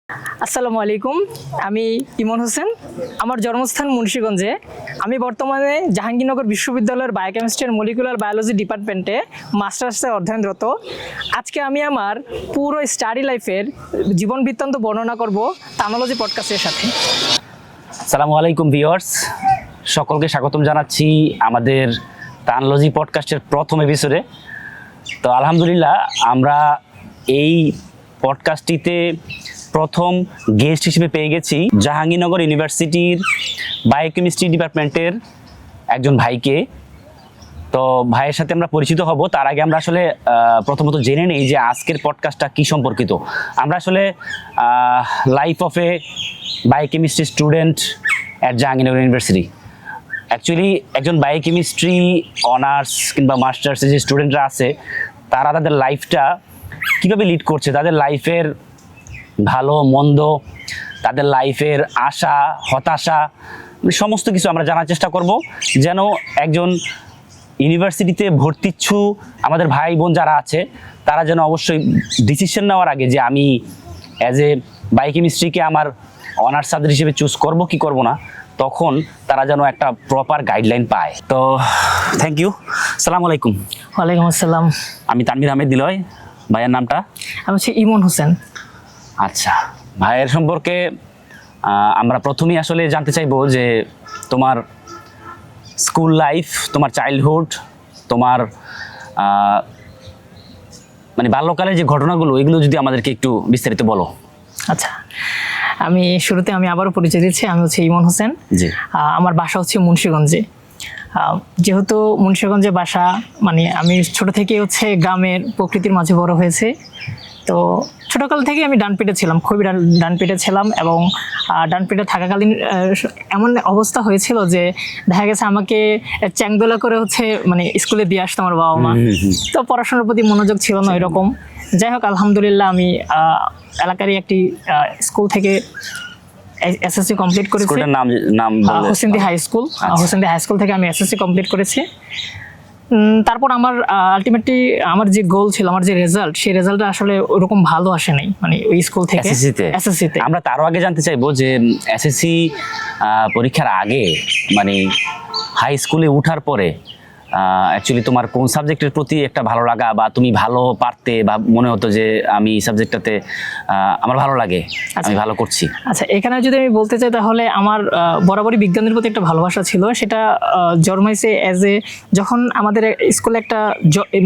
আসসালামু আলাইকুম। আমি ইমন হোসেন। আমার জন্মস্থান মুন্সিগঞ্জে। আমি বর্তমানে জাহাঙ্গীরনগর বিশ্ববিদ্যালয়ের বায়োকেমিস্ট্রি অ্যান্ড মলিকুলার বায়োলজি ডিপার্টমেন্টে মাস্টার্সে অধ্যয়নরত। আজকে আমি আমার পুরো স্টাডি লাইফের জীবন বৃত্তান্ত বর্ণনা করব তানোলজি পডকাস্টের সাথে। আসসালামু আলাইকুম ভিউয়ার্স, সকলকে স্বাগতম জানাচ্ছি আমাদের তানোলজি পডকাস্টের প্রথম এপিসোডে। তো আলহামদুলিল্লাহ আমরা এই পডকাস্টটিতে প্রথম গেস্ট হিসেবে পেয়ে গেছি জাহাঙ্গীরনগর ইউনিভার্সিটির বায়োকেমিস্ট্রি ডিপার্টমেন্টের একজন ভাইকে। তো ভাইয়ের সাথে আমরা পরিচিত হব। তার আগে আমরা আসলে প্রথমত জেনে নেই যে আজকের পডকাস্টটা কী সম্পর্কিত। আমরা আসলে life of A biochemistry student at Jahangirnagar university. Actually একজন বায়োকেমিস্ট্রি অনার্স কিংবা মাস্টার্সের যে স্টুডেন্টরা আছে তারা তাদের লাইফটা কীভাবে লিড করছে, তাদের লাইফের ভালো মন্দ, তাদের লাইফের আশা হতাশা সমস্ত কিছু আমরা জানার চেষ্টা করব, যেন একজন ইউনিভার্সিটিতে ভর্তিচ্ছু আমাদের ভাই বোন যারা আছে তারা যেন অবশ্যই ডিসিশন নেওয়ার আগে যে আমি অ্যাজ এ বায়োকেমিস্ট্রিকে আমার অনার্স সাবজেক্ট হিসেবে চুজ করব কি করব না, তখন তারা যেন একটা প্রপার গাইডলাইন পায়। তো থ্যাংক ইউ। আসসালামু আলাইকুম। ওয়ালাইকুম আসসালাম। আমি তানভীর আহমেদ দিলয়। ভাইয়ের নামটা? আমি হচ্ছে ইমন হোসেন। আচ্ছা, ভাইয়ের সম্পর্কে আমরা প্রথমেই আসলে জানতে চাইবো যে তোমার স্কুল লাইফ, তোমার চাইল্ডহুড, তোমার মানে বাল্যকালের যে ঘটনাগুলো এগুলো যদি আমাদেরকে একটু বিস্তারিত বলো। আচ্ছা, আমি শুরুতে আবারও পরিচয় দিচ্ছি। আমি হচ্ছে ইমন হোসেন। জি। আমার বাসা হচ্ছে মুন্সিগঞ্জে। যেহেতু মুন্সিগঞ্জে বাসা, মানে আমি ছোট থেকে হচ্ছে গ্রামের প্রকৃতির মাঝে বড় হয়েছে। তো ছোটকাল থেকে আমি ডানপিটে ছিলাম, খুবই ডানপিটে ছিলাম। এবং ডানপিটে থাকাকালীন এমন অবস্থা হয়েছিল যে দেখা গেছে আমাকে চ্যাংদোলা করে হচ্ছে মানে স্কুলে দিয়ে আসতো আমার বাবা মা। তো পড়াশোনার প্রতি মনোযোগ ছিল না এরকম। যাই হোক, আলহামদুলিল্লাহ আমি এলাকারই একটি স্কুল থেকে এসএসসি কমপ্লিট করেছি। স্কুলটার নাম Hosendi high school. Hosendi high school থেকে আমি এসএসসি কমপ্লিট করেছি। তারপর আমার আলটিমেটলি আমার যে গোল ছিল, আমার যে রেজাল্ট, সেই রেজাল্টটা আসলে ওরকম ভালো আসে নাই, মানে ওই স্কুল থেকে এসএসসিতে। আমরা তারও আগে জানতে চাইবো যে এসএসসি পরীক্ষার আগে মানে হাই স্কুলে ওঠার পরে অ্যাকচুয়ালি তোমার কোন সাবজেক্টের প্রতি একটা ভালো লাগা বা তুমি ভালো পারতে বা মনে হতো যে আমি এই সাবজেক্টটাতে আমার ভালো লাগে, আমি ভালো করছি? আচ্ছা, এখানে যদি আমি বলতে চাই তাহলে আমার বরাবরই বিজ্ঞানের প্রতি একটা ভালোবাসা ছিল। সেটা জন্মাইছে যখন আমাদের স্কুলে একটা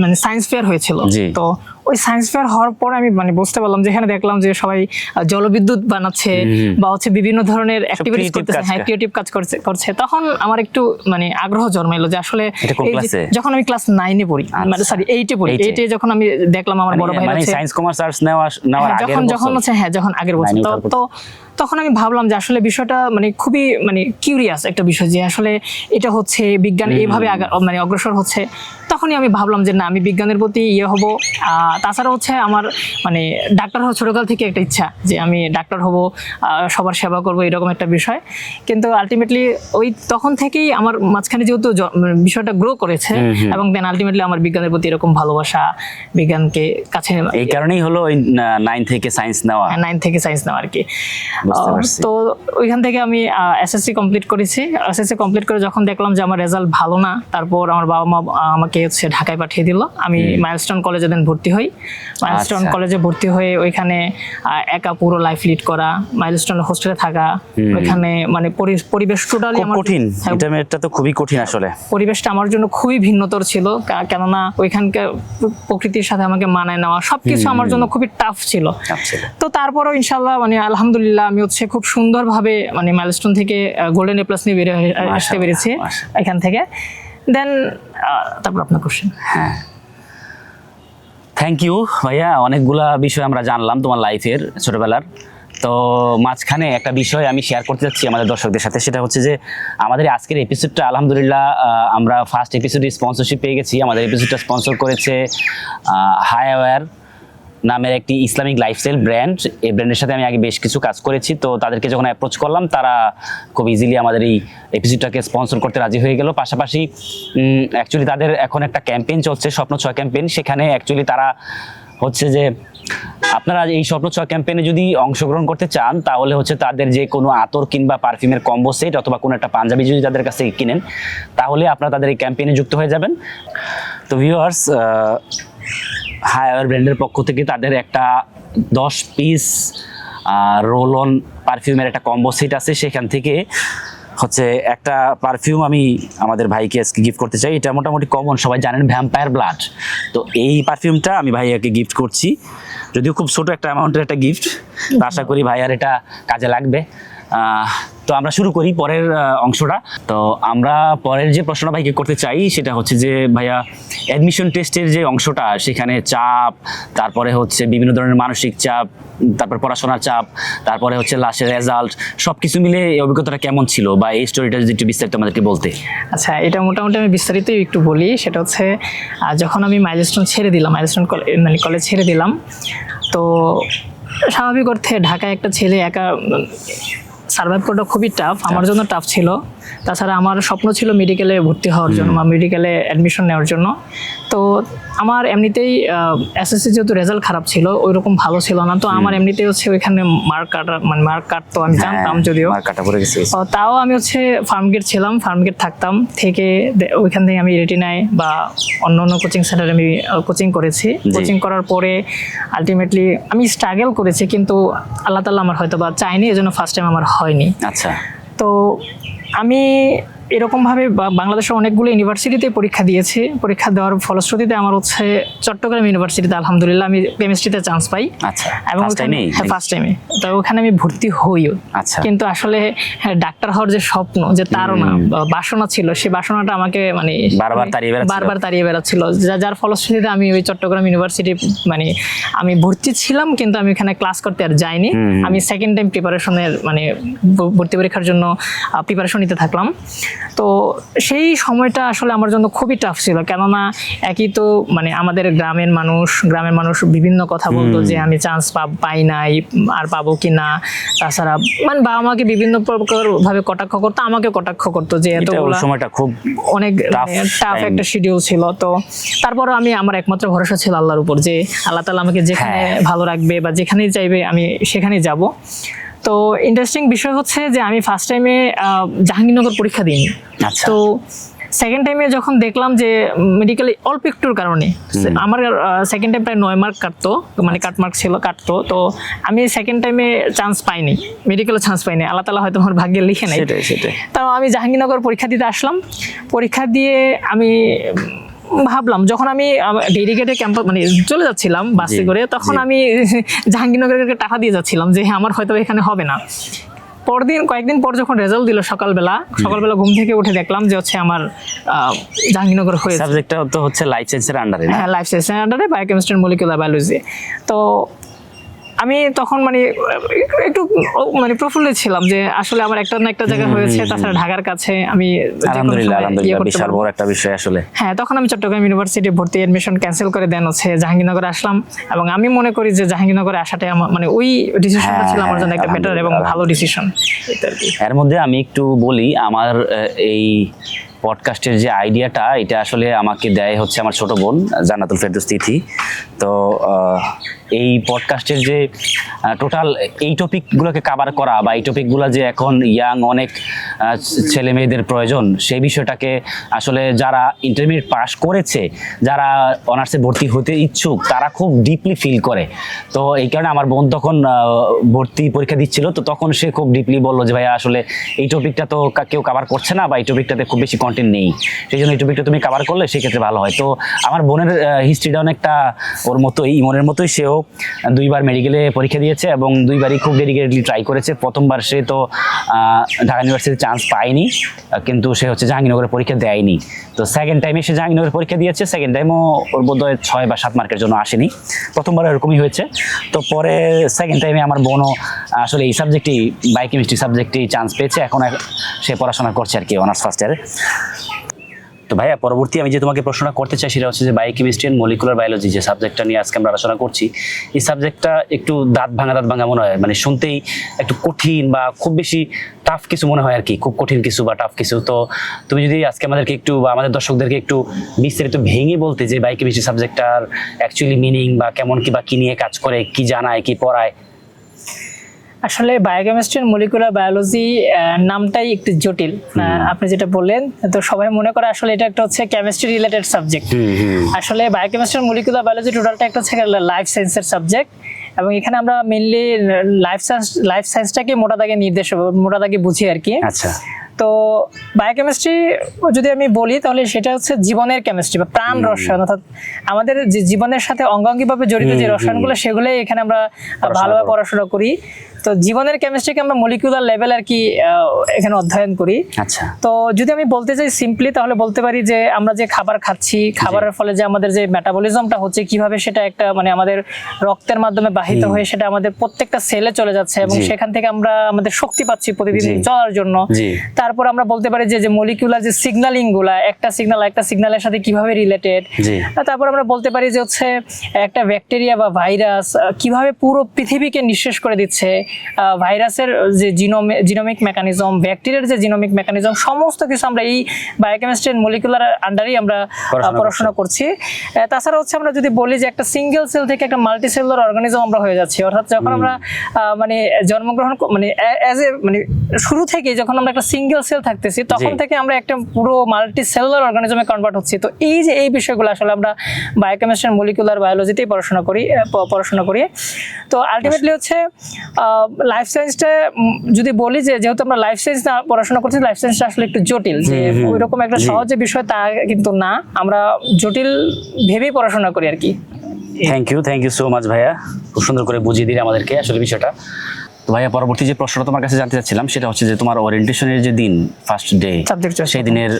মানে সায়েন্স ফেয়ার হয়েছিল। তো ওই সায়েন্স ফেয়ার হওয়ার পর আমি মানে বুঝতে পারলাম, যেখানে দেখলাম যে সবাই জলবিদ্যুৎ বানাচ্ছে বা হচ্ছে বিভিন্ন ধরনের অ্যাক্টিভিটিস করতেছে, হ্যাঁ ক্রিয়েটিভ কাজ করছে, তখন আমার একটু মানে আগ্রহ জন্মাইলো যে আসলে যখন আমি ক্লাস 9-এ পড়ি, মানে সরি 8-এ পড়ি, 8-এ যখন আমি দেখলাম আমার বড় ভাই আছে সায়েন্স কমার্স আর্টস নেওয়ার আগে যখন আগের বছর, তো তখন আমি ভাবলাম যে আসলে বিষয়টা মানে খুবই মানে কিউরিয়াস একটা বিষয়, যে আসলে এটা হচ্ছে বিজ্ঞান এইভাবে মানে অগ্রসর হচ্ছে। তখনই আমি ভাবলাম যে না, আমি বিজ্ঞানের প্রতি হব। তাছাড়া হচ্ছে আমার মানে ডাক্তার হওয়ার ছোটকাল থেকে একটা ইচ্ছা যে আমি ডাক্তার হব, সবার সেবা করব, এরকম একটা বিষয়। কিন্তু আলটিমেটলি ওই তখন থেকেই আমার মাঝখানে যেহেতু বিষয়টা গ্রো করেছে, এবং দেন আলটিমেটলি আমার বিজ্ঞানের প্রতি এরকম ভালোবাসা, বিজ্ঞানকে কাছে, এই কারণেই হলো 9 থেকে সায়েন্স নেওয়া। 9 থেকে সায়েন্স নেওয়া আর কি। তো ওইখান থেকে আমি এসএসসি কমপ্লিট করেছি। এসএসসি কমপ্লিট করে যখন দেখলাম যে আমার রেজাল্ট ভালো না, তারপর আমার বাবা মা আমাকে হচ্ছে ঢাকায় পাঠিয়ে দিল। আমি মাইলস্টোন কলেজে দেন ভর্তি হই। মাইলস্টোন কলেজে ভর্তি হয়ে ওইখানে একা পুরো লাইফ লিড করা, মাইলস্টোন হোস্টেলে থাকা, ওইখানে মানে পরিবেশ টোটালি আমার কঠিন। এটা তো খুবই কঠিন আসলে। পরিবেশটা আমার জন্য খুবই ভিন্নতর ছিল, কেননা ওইখানকার প্রকৃতির সাথে আমাকে মানায় নেওয়া সবকিছু আমার জন্য খুবই টাফ ছিল। তো তারপরও ইনশাল্লাহ মানে আলহামদুলিল্লাহ আমি হচ্ছে খুব সুন্দরভাবে মানে মাইলস্টোন থেকে গোল্ডেন এ প্লাস নিয়ে বেরিয়ে আসতে পেরেছি এখান থেকে। দেন তারপর আপনার কোশ্চেন। হ্যাঁ, থ্যাংক ইউ ভাইয়া। অনেকগুলা বিষয় আমরা জানলাম তোমার লাইফের ছোটবেলার। তো মাঝখানে একটা বিষয় আমি শেয়ার করতে যাচ্ছি আমাদের দর্শকদের সাথে, সেটা হচ্ছে যে আমাদের আজকের এপিসোডটা আলহামদুলিল্লাহ আমরা ফার্স্ট এপিসোডে স্পন্সরশিপ পেয়ে গেছি। আমাদের এপিসোডটা স্পন্সর করেছে হায়াওয়্যার নামের একটি ইসলামিক লাইফস্টাইল ব্র্যান্ড। এই ব্র্যান্ডের সাথে আমি আগে বেশ কিছু কাজ করেছি। তো তাদেরকে যখন অ্যাপ্রোচ করলাম, তারা খুব ইজিলি আমাদের এই এপিসোডটাকে স্পন্সর করতে রাজি হয়ে গেল। পাশাপাশি অ্যাকচুয়ালি তাদের এখন একটা ক্যাম্পেইন চলছে, স্বপ্ন 6 ক্যাম্পেইন। সেখানে অ্যাকচুয়ালি তারা হচ্ছে যে আপনারা এই স্বপ্ন ছোঁয়া ক্যাম্পেইনে যদি অংশগ্রহণ করতে চান তাহলে হচ্ছে তাদের যে কোনো আতর কিংবা পারফিউমের কম্বো সেট অথবা কোনো একটা পাঞ্জাবি যদি তাদের কাছে কিনেন তাহলে আপনারা তাদের এই ক্যাম্পেইনে যুক্ত হয়ে যাবেন। তো ভিউয়ার্স, হায়ার ব্র্যান্ডের পক্ষ থেকে তাদের একটা 10 পিস রোল অন পারফিউমের একটা কম্বো সেট আছে, সেখান থেকে হচ্ছে একটা পারফিউম আমি আমাদের ভাইকে আজকে গিফট করতে চাই। এটা মোটামুটি কমন, সবাই জানেন, ভ্যাম্পায়ার ব্লাড। তো এই পারফিউমটা আমি ভাইয়াকে গিফট করছি, যদিও খুব ছোট একটা অ্যামাউন্টের একটা গিফট, আশা করি ভাইয়ার এটা কাজে লাগবে। তো আমরা শুরু করি পরের অংশটা। তো আমরা পরের যে প্রশ্নটা ভাইকে করতে চাই সেটা হচ্ছে যে ভাইয়া অ্যাডমিশন টেস্টের যে অংশটা, সেখানে চাপ, তারপরে হচ্ছে বিভিন্ন ধরনের মানসিক চাপ, তারপর পড়াশোনার চাপ, তারপরে হচ্ছে লাস্টের রেজাল্ট, সব কিছু মিলে এই অভিজ্ঞতাটা কেমন ছিল বা এই স্টোরিটা যদি একটু বিস্তারিত আমাদেরকে বলতে। আচ্ছা, এটা মোটামুটি আমি বিস্তারিত একটু বলি। সেটা হচ্ছে যখন আমি মাইলস্টোন ছেড়ে দিলাম, মাইলস্টোন মানে কলেজ ছেড়ে দিলাম, তো স্বাভাবিক অর্থে ঢাকায় একটা ছেলে একা সার্ভাইভ করাটা খুবই টাফ, আমার জন্য টাফ ছিল। তাছাড়া আমার স্বপ্ন ছিল মেডিকেলে ভর্তি হওয়ার জন্য বা মেডিকেলে অ্যাডমিশন নেওয়ার জন্য। তো আমার এমনিতেই এসএসসি যেহেতু রেজাল্ট খারাপ ছিল, ওই রকম ভালো ছিল না, তো আমার এমনিতেই হচ্ছে ওইখানে মার্ক কাটতো, আমি জানতাম যদিও, তাও আমি হচ্ছে ফার্মগেট ছিলাম, ফার্মগেট থাকতাম, থেকে ওইখান থেকে আমি রেটিনায় বা অন্য অন্য কোচিং সেন্টারে আমি কোচিং করেছি। কোচিং করার পরে আলটিমেটলি আমি স্ট্রাগল করেছি, কিন্তু আল্লাহ তাআলা আমার হয়তো বা চাইনি, এজন্য ফার্স্ট টাইম আমার হয়নি। আচ্ছা, তো আমি এরকমভাবে বাংলাদেশের অনেকগুলো ইউনিভার্সিটিতে পরীক্ষা দিয়েছি। পরীক্ষা দেওয়ার ফলশ্রুতিতে আমার হচ্ছে চট্টগ্রাম ইউনিভার্সিটিতে আলহামদুলিল্লাহ আমি কেমিস্ট্রিতে চান্স পাই। আচ্ছা, এবং ফার্স্ট টাইমে তো ওখানে আমি ভর্তি হইও। আচ্ছা, কিন্তু আসলে ডাক্তার হওয়ার যে স্বপ্ন, যে তাড়না বাসনা ছিল, সেই বাসনাটা আমাকে মানে বারবার তাড়িয়ে বেড়াচ্ছিল, যার ফলশ্রুতিতে আমি ওই চট্টগ্রাম ইউনিভার্সিটি মানে আমি ভর্তি ছিলাম, কিন্তু আমি ওখানে ক্লাস করতে আর যাইনি। আমি সেকেন্ড টাইম প্রিপারেশনের মানে ভর্তি পরীক্ষার জন্য প্রিপারেশন নিতে থাকলাম। তো সেই সময়টা আসলে আমার জন্য খুবই টাফ ছিল, কেননা একই তো মানে আমাদের গ্রামের মানুষ বিভিন্ন কথা বলতো যে আমি চান্স পাই নাই, আর পাবো কি না। তাছাড়া মানে বাবা মাকে বিভিন্ন প্রকার ভাবে কটাক্ষ করতো, আমাকে কটাক্ষ করতো যে এতগুলো সময়টা খুব অনেক টাফ একটা শিডিউল ছিল। তো তারপরও আমি আমার একমাত্র ভরসা ছিল আল্লাহর উপর, যে আল্লাহ তাআলা আমাকে যেখানে ভালো রাখবে বা যেখানেই চাইবে আমি সেখানেই যাব। তো ইন্টারেস্টিং বিষয় হচ্ছে যে আমি ফার্স্ট টাইমে জাহাঙ্গীরনগর পরীক্ষা দিইনি। তো সেকেন্ড টাইমে যখন দেখলাম যে মেডিকেলে অল্প একটুর কারণে আমার সেকেন্ড টাইম প্রায় 9 মার্ক কাটতো, মানে কাটমার্ক ছিল, কাটতো। তো আমি সেকেন্ড টাইমে চান্স পাইনি, মেডিকেলে চান্স পাইনি, আল্লাহ তাআলা হয়তো আমার ভাগ্যে লিখে নাই। তাও আমি জাহাঙ্গীরনগর পরীক্ষা দিতে আসলাম। পরীক্ষা দিয়ে আমি ভাবলাম, যখন আমি ডেডিকেটেড ক্যাম্পাস মানে চলে যাচ্ছিলাম বাসে করে, তখন আমি জাহাঙ্গীরনগরের টাকা দিয়ে যাচ্ছিলাম যে আমার হয়তো এখানে হবে না। কয়েকদিন পর যখন রেজাল্ট দিল, সকালবেলা ঘুম থেকে উঠে দেখলাম যে হচ্ছে আমার জাহাঙ্গীরনগর হয়েছে। সাবজেক্টটা তো হচ্ছে লাইফ সায়েন্সের আন্ডারে। হ্যাঁ, লাইফ সায়েন্সের আন্ডারে বায়োকেমিস্ট্রি এন্ড মলিকুলার বায়োলজি। তো আমি তখন মানে একটু মানে প্রফুল্ল ছিলাম যে আসলে আমার একটা না একটা জায়গা হয়েছে, তাছাড়া ঢাকার কাছে আমি আলহামদুলিল্লাহ বিশাল বড় একটা বিষয় আসলে। হ্যাঁ, তখন আমি চট্টগ্রাম ইউনিভার্সিটি ভর্তি অ্যাডমিশন ক্যান্সেল করে দেন হচ্ছে জাহাঙ্গীরনগরে আসলাম। এবং আমি মনে করি যে জাহাঙ্গীরনগরে আসাটাই আমার মানে ওই ডিসিশনটা ছিল আমার জন্য একটা বেটার এবং ভালো ডিসিশন। এর মধ্যে আমি একটু বলি, আমার এই পডকাস্টের যে আইডিয়াটা, এটা আসলে আমাকে দেয় হচ্ছে আমার ছোট বোন জান্নাতুল ফেরদৌস তিথি। তো এই পডকাস্টের যে টোটাল এই টপিকগুলোকে কভার করা বা এই টপিকগুলো যে এখন ইয়াং অনেক ছেলে মেয়েদের প্রয়োজন, সেই বিষয়টাকে আসলে যারা ইন্টারমিডিয়েট পাস করেছে, যারা অনার্সে ভর্তি হতে ইচ্ছুক, তারা খুব ডিপলি ফিল করে। তো এই কারণে আমার বোন তখন ভর্তি পরীক্ষা দিচ্ছিল, তো তখন সে খুব ডিপলি বললো যে ভাইয়া আসলে এই টপিকটা তো কেউ কভার করছে না, বা এই টপিকটাতে খুব বেশি কন্টেন্ট নেই, সেই জন্য এই টপিকটা তুমি কভার করলে সেক্ষেত্রে ভালো হয়। তো আমার বোনের হিস্ট্রিটা অনেকটা ওর মতোই, ইমনের মতোই, সেও 2বার মেডিকেলে পরীক্ষা দিয়েছে এবং 2বারই খুব ডেডিকেটলি ট্রাই করেছে। প্রথমবার সে তো ঢাকা ইউনিভার্সিটিতে চান্স পায়নি, কিন্তু সে হচ্ছে জাহাঙ্গীরনগরের পরীক্ষা দেয়নি। তো সেকেন্ড টাইমে সে জাহাঙ্গীরনগরের পরীক্ষা দিয়েছে, সেকেন্ড টাইমও ওর বোধহয় 6 বা 7 মার্কের জন্য আসেনি, প্রথমবার এরকমই হয়েছে। তো পরে সেকেন্ড টাইমে আমার বোনও আসলে এই সাবজেক্টেই, বায়োকেমিস্ট্রি সাবজেক্টেই চান্স পেয়েছে, এখন সে পড়াশোনা করছে আর কি, অনার্স ফার্স্ট ইয়ারে। তো ভাইয়া পরবর্তী আমি যে তোমাকে প্রশ্নটা করতে চাই সেটা হচ্ছে যে বায়োকেমিস্ট্রি এন্ড মলিকুলার বায়োলজি যে সাবজেক্টটা নিয়ে আজকে আমরা আলোচনা করছি, এই সাবজেক্টটা একটু দাঁত ভাঙা মনে হয়, মানে শুনতেই একটু কঠিন বা খুব বেশি টাফ কিছু মনে হয় আর কি, খুব কঠিন কিছু বা টাফ কিছু। তো তুমি যদি আজকে আমাদেরকে একটু বা আমাদের দর্শকদেরকে একটু বিস্তারিত ভেঙে বলতে যে বায়োকেমিস্ট্রি সাবজেক্টটার অ্যাকচুয়ালি মিনিং বা কেমন কি বা কি নিয়ে কাজ করে, কি জানায়, কি পড়ায়। আসলে বায়োকেমিস্ট্রি এন্ড মলিকুলার বায়োলজি নামটাই একটু জটিল। আপনি যেটা বললেন, তো সবাই মনে করে আসলে এটা একটা হচ্ছে কেমিস্ট্রি রিলেটেড সাবজেক্ট। আসলে বায়োকেমিস্ট্রি এন্ড মলিকুলার বায়োলজি টোটালটা একটা হচ্ছে লাইফ সায়েন্সের সাবজেক্ট, এবং এখানে আমরা মেইনলি লাইফ সায়েন্সটাকে মোটা দাগে বুঝি আর কি। আচ্ছা। তো বায়োকেমিস্ট্রি যদি আমি বলি তাহলে সেটা হচ্ছে জীবনের কেমিস্ট্রি বা প্রাণ রসায়ন, অর্থাৎ আমাদের যে জীবনের সাথে অঙ্গাঙ্গিভাবে জড়িত যে রসায়নগুলো সেগুলোই এখানে আমরা ভালোভাবে পড়াশোনা করি। তো জীবনের কেমিস্ট্রিকে আমরা মলিকুলার লেভেল আর কি এখানে অধ্যয়ন করি। আচ্ছা। তো যদি আমি বলতে চাই সিম্পলি, তাহলে বলতে পারি যে আমরা যে খাবার খাচ্ছি, খাবারের ফলে যে আমাদের যে মেটাবলিজমটা হচ্ছে, কিভাবে সেটা একটা মানে আমাদের রক্তের মাধ্যমে বাহিত হয়ে সেটা আমাদের প্রত্যেকটা সেলে চলে যাচ্ছে, এবং সেখান থেকে আমরা আমাদের শক্তি পাচ্ছি প্রতিদিন চলার জন্য। তারপর আমরা বলতে পারি যে মলিকুলার যে সিগন্যালিং গুলা, একটা সিগন্যালের সাথে কিভাবে রিলেটেড। তারপর আমরা বলতে পারি যে হচ্ছে একটা ব্যাকটেরিয়া বা ভাইরাস কিভাবে পুরো পৃথিবীকে নিঃশেষ করে দিচ্ছে, ভাইরাসের যে জিনোমিক মেকানিজম, ব্যাকটেরিয়ার যে জিনোমিক মেকানিজম, সমস্ত কিছু আমরা এই বায়োকেমিস্ট্রি এন্ড মলিকুলার আন্ডারেই আমরা পড়াশোনা করছি। তাছাড়া হচ্ছে আমরা যদি বলি যে একটা সিঙ্গেল সেল থেকে একটা মাল্টি সেলুলার অর্গানিজম আমরা হয়ে যাচ্ছি, অর্থাৎ যখন আমরা মানে জন্মগ্রহণ মানে শুরু থেকে যখন আমরা একটা সিঙ্গেল সেল থাকতেছি, তখন থেকে আমরা একটা পুরো মাল্টি সেলুলার অর্গানিজমে কনভার্ট হচ্ছি। তো এই বিষয়গুলো আসলে আমরা বায়োকেমিস্ট্রি এন্ড মলিকুলার বায়োলজিতেই পড়াশোনা করি। তো আলটিমেটলি হচ্ছে লাইফ সায়েন্সটা যদি বলি যে যেহেতু আমরা লাইফ সায়েন্স পড়াশোনা করছি, লাইফ সায়েন্সটা আসলে একটু জটিল, যে ওইরকম একটা সহজ বিষয় তা কিন্তু না, আমরা জটিল ভেবেই পড়াশোনা করি আর কি। থ্যাংক ইউ সো মাচ ভাইয়া, খুব সুন্দর করে বুঝিয়ে দিলে আমাদেরকে আসলে বিষয়টা। তো ভাইয়া পরবর্তী যে প্রশ্নটা তোমার কাছে জানতে চাচ্ছিলাম সেটা হচ্ছে যে তোমার ওরিয়েন্টেশনের যে দিন, ফার্স্ট ডে, সেই দিনের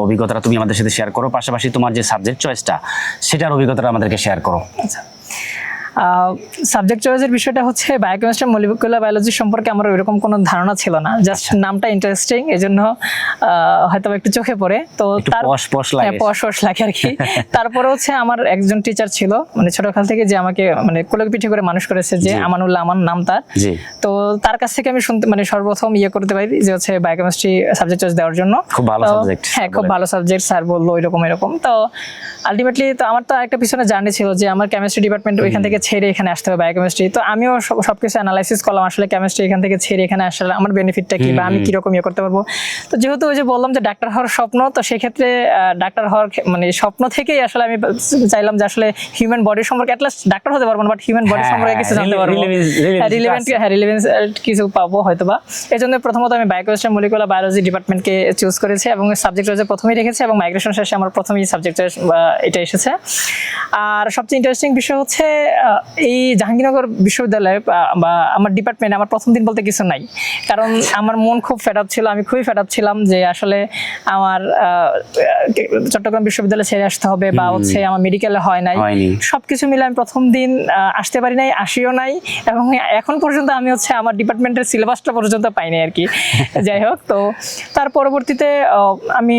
অভিজ্ঞতাটা তুমি আমাদের সাথে শেয়ার করো, পাশাপাশি তোমার যে সাবজেক্ট চয়েসটা সেটার অভিজ্ঞতাটা আমাদেরকে শেয়ার করো। আচ্ছা, সাবজেক্ট চয়েসের বিষয়টা হচ্ছে বায়োকেমিস্ট্রি মলিকুলার বায়োলজি সম্পর্কে আমার ওইরকম কোনো ধারণা ছিল না, জাস্ট নামটা ইন্টারেস্টিং, এই জন্য হয়তো একটু চোখে পড়ে, তো তার পশ লাগে আর কি। তারপরে হচ্ছে আমার একজন টিচার ছিল, মানে ছোটকাল থেকে যে আমাকে মানে কোলে পিঠে করে মানুষ করেছে, যে আমানুল্লাহ আমার নাম তার। তো তার কাছ থেকে আমি শুনতে মানে সর্বপ্রথম করতে পারি যে হচ্ছে বায়োকেমিস্ট্রি সাবজেক্ট চয়েস দেওয়ার জন্য। খুব ভালো সাবজেক্ট। হ্যাঁ, খুব ভালো সাবজেক্ট, স্যার বললো এরকম। তো আলটিমেটলি তো আমার তো একটা পিছনে জার্নি ছিল যে আমার কেমিস্ট্রি ডিপার্টমেন্ট ওইখান থেকে ছেড়ে এখানে আসতে হবে বায়োকেমিস্ট্রি। তো আমিও সবকিছু অ্যানালাইসিস করলাম, আসলে কেমিস্ট্রি এখান থেকে ছেড়ে এখানে আসলে আমার বেনিফিটটা কি বা আমি কিরকম করতে পারবো। তো যেহেতু ওই যে বললাম যে ডাক্তার হওয়ার স্বপ্ন, তো সেক্ষেত্রে ডাক্তার হওয়ার মানে স্বপ্ন থেকেই আসলে আমি চাইলাম যে আসলে হিউম্যান বডির সম্পর্কে অ্যাটলিস্ট ডাক্তার হতে পারবো না, বাট হিউম্যান বডি সম্পর্কে কিছু জানতে পারবো, রিলেভেন্স কিছু পাবো হয়তো বা। এই জন্য প্রথমত আমি বায়োকেমিস্ট্রি মলিকুলার বায়োলজি ডিপার্টমেন্টকে চুজ করেছি এবং সাবজেক্ট ওয়াইজে প্রথমেই রেখেছি, এবং মাইগ্রেশন শেষে আমার প্রথমেই সাবজেক্ট এটা এসেছে। আর সবচেয়ে ইন্টারেস্টিং বিষয় হচ্ছে এই জাহাঙ্গীরনগর বিশ্ববিদ্যালয়ে বা আমার ডিপার্টমেন্টে আমার প্রথম দিন বলতে কিছু নাই, কারণ আমার মন খুব ফেড আপ ছিল, আমি খুবই ফেড আপ ছিলাম যে আসলে আমার চট্টগ্রাম বিশ্ববিদ্যালয়ে ছেড়ে আসতে হবে বা হচ্ছে আমার মেডিকেলে হয় নাই, সবকিছু মিলে আমি প্রথম দিন আসতে পারি নাই, আসিও নাই, এবং এখন পর্যন্ত আমি হচ্ছে আমার ডিপার্টমেন্টের সিলেবাসটা পর্যন্ত পাইনি আর কি। যাই হোক, তো তার পরবর্তীতে আমি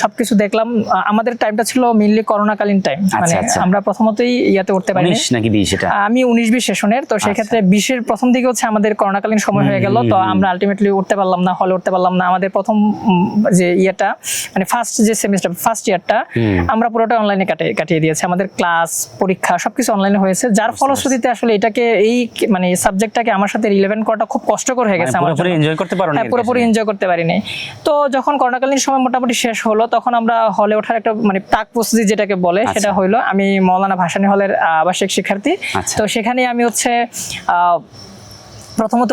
সবকিছু দেখলাম। আমাদের টাইমটা ছিল মেইনলি করোনাকালীন টাইম, মানে আমরা প্রথমতই ইয়াতে উঠতে পারিনি, আমি 19-20 সেশনের। তো সেক্ষেত্রে 20-এর প্রথম দিকে হচ্ছে আমাদের করোনাকালীন সময় হয়ে গেল, তো আমরা আলটিমেটলি উঠতে পারলাম না, হলে উঠতে পারলাম না। আমাদের প্রথম যে ইয়েটা মানে ফার্স্ট যে সেমিস্টার, ফার্স্ট ইয়ারটা আমরা পুরোটা অনলাইনে কাটিয়ে দিয়েছি, আমাদের ক্লাস পরীক্ষা সবকিছু অনলাইনে হয়েছে, যার ফলশ্রুতিতে আসলে এটাকে এই মানে সাবজেক্টটাকে আমার সাথে রিলেভেন্ট করাটা খুব কষ্টকর হয়ে গেছে, আমার পুরোপুরি এনজয় করতে পারিনি। তো যখন করোনাকালীন সময় মোটামুটি শেষ হলো, তখন আমরা হলে ওঠার একটা মানে প্রাক প্রস্তুতি যেটাকে বলে সেটা হইলো। আমি মৌলানা ভাসানী হলের আবাসিক শিক্ষার্থী, তো সেখানে আমি হচ্ছে প্রথমত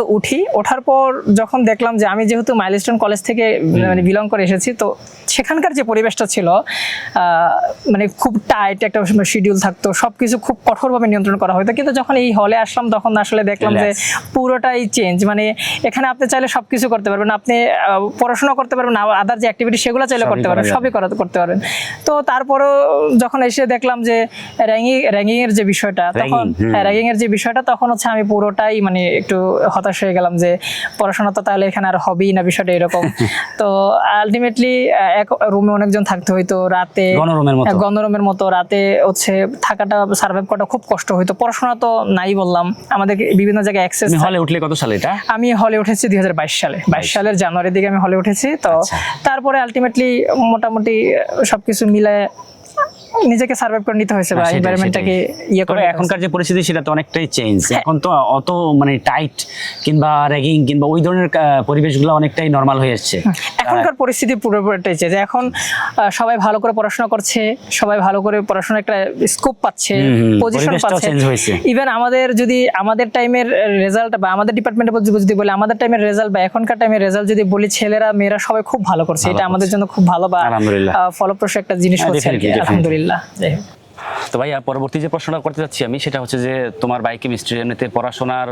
ওঠার পর যখন দেখলাম যে আমি যেহেতু মাইলস্টোন কলেজ থেকে মানে বিলং করে এসেছি, তো সেখানকার যে পরিবেশটা ছিল মানে খুব টাইট একটা শিডিউল থাকতো, সবকিছু খুব কঠোরভাবে নিয়ন্ত্রণ করা হতো। কিন্তু যখন এই হলে আসলাম তখন আসলে দেখলাম যে পুরোটাই চেঞ্জ, মানে এখানে আপনি চাইলে সবকিছু করতে পারবেন, আপনি পড়াশোনা করতে পারবেন, আদার যে অ্যাক্টিভিটি সেগুলো চাইলে করতে পারবেন, সবই করতে পারবেন। তো তারপরও যখন এসে দেখলাম যে র্যাঙ্কিং এর যে বিষয়টা, তখন র্যাঙ্কিং এর যে বিষয়টা, তখন হচ্ছে আমি পুরোটাই মানে একটু হতাশ হয়ে গেলাম যে পড়াশোনা তো তাহলে এখানে আর হবেই না, বিষয়টা এরকম। তো আলটিমেটলি এক রুমে অনেকজন থাকতে হইতো, রাতে গণরুমের মতো রাতে হচ্ছে থাকাটা, সার্ভাইভ করাটা খুব কষ্ট হইতো। পড়াশোনা তো নাই বললাম, আমাদেরকে বিভিন্ন জায়গায় অ্যাক্সেস। হলে উঠলে কত সালে এটা? আমি হলে উঠেছি 2022 সালে, 22 সালের জানুয়ারির দিকে আমি হলে উঠেছি। তো তারপরে আলটিমেটলি মোটামুটি সবকিছু মিলে নিজেকে সার্ভাইভ করে নিতে হয়েছে বা এনভায়রনমেন্টটাকে ইয়ে করে। এখনকার যে পরিস্থিতি সেটা তো অনেকটাই চেঞ্জ, এখন তো অত মানে টাইট কিংবা র্যাগিং কিংবা ওই ধরনের পরিবেশগুলো অনেকটাই নরমাল হয়ে এসেছে। এখনকার পরিস্থিতি পুরোপুরিটাই চেঞ্জ, এখন সবাই ভালো করে পড়াশোনা করছে, সবাই ভালো করে পড়াশোনার একটা স্কোপ পাচ্ছে, পজিশন পাচ্ছে। ইভেন আমাদের টাইমের রেজাল্ট বা আমাদের ডিপার্টমেন্টে যদি বলি আমাদের টাইমের রেজাল্ট বা এখনকার টাইমের রেজাল্ট যদি বলি, ছেলেরা মেয়েরা সবাই খুব ভালো করছে, এটা আমাদের জন্য খুব ভালো বা ফলপ্রসূ একটা জিনিস হচ্ছে আলহামদুলিল্লাহ। যাই হোক, তো ভাইয়া পরবর্তী যে প্রশ্নটা করতে যাচ্ছি আমি, সেটা হচ্ছে যে তোমার বায়োকেমিস্ট্রি এমনিতে পড়াশোনার